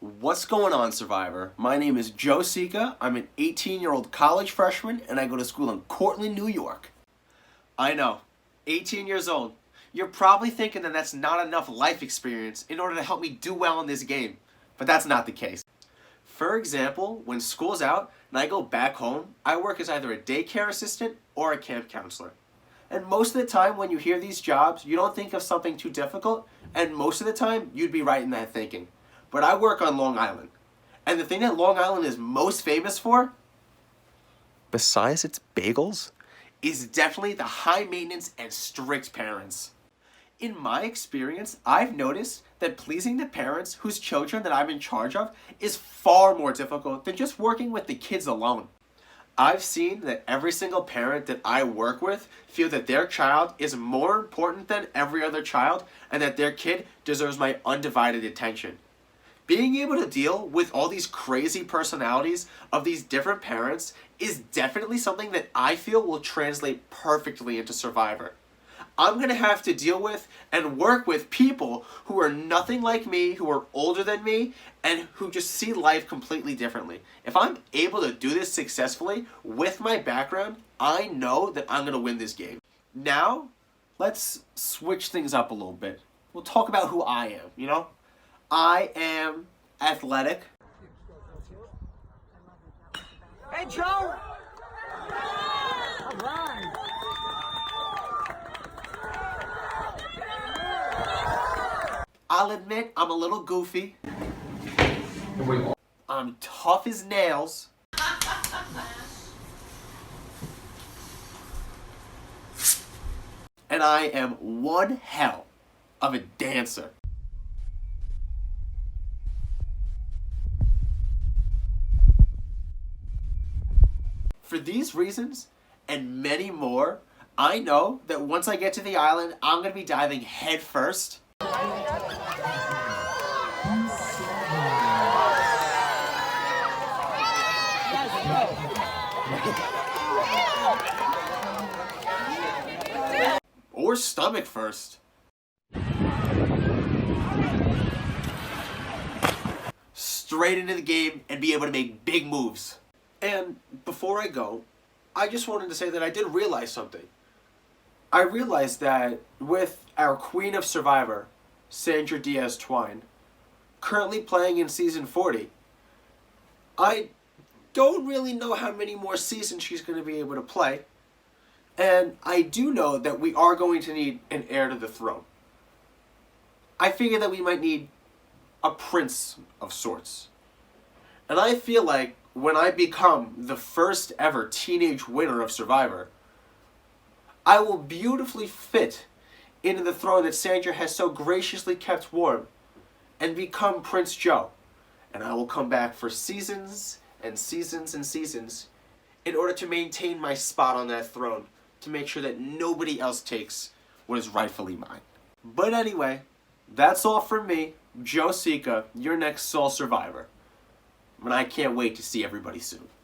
What's going on, Survivor? My name is Joe Sica. I'm an 18-year-old college freshman, and I go to school in Cortland, New York. I know, 18 years old. You're probably thinking that that's not enough life experience in order to help me do well in this game, but that's not the case. For example, when school's out and I go back home, I work as either a daycare assistant or a camp counselor. And most of the time when you hear these jobs, you don't think of something too difficult, and most of the time you'd be right in that thinking. But I work on Long Island. And the thing that Long Island is most famous for, besides its bagels, is definitely the high maintenance and strict parents. In my experience, I've noticed that pleasing the parents whose children that I'm in charge of is far more difficult than just working with the kids alone. I've seen that every single parent that I work with feel that their child is more important than every other child and that their kid deserves my undivided attention. Being able to deal with all these crazy personalities of these different parents is definitely something that I feel will translate perfectly into Survivor. I'm going to have to deal with and work with people who are nothing like me, who are older than me, and who just see life completely differently. If I'm able to do this successfully with my background, I know that I'm going to win this game. Now, let's switch things up a little bit. We'll talk about who I am, you know? I am athletic. Hey, Joe! All right. I'll admit I'm a little goofy. I'm tough as nails. And I am one hell of a dancer. For these reasons, and many more, I know that once I get to the island, I'm going to be diving head first. Or stomach first. Straight into the game and be able to make big moves. And before I go, I just wanted to say that I did realize something. I realized that with our Queen of Survivor, Sandra Diaz-Twine, currently playing in season 40, I don't really know how many more seasons she's going to be able to play. And I do know that we are going to need an heir to the throne. I figure that we might need a prince of sorts. And I feel like when I become the first ever teenage winner of Survivor, I will beautifully fit into the throne that Sandra has so graciously kept warm and become Prince Joe. And I will come back for seasons and seasons and seasons in order to maintain my spot on that throne, to make sure that nobody else takes what is rightfully mine. But anyway, that's all from me, Joe Sica, your next sole survivor. And I can't wait to see everybody soon.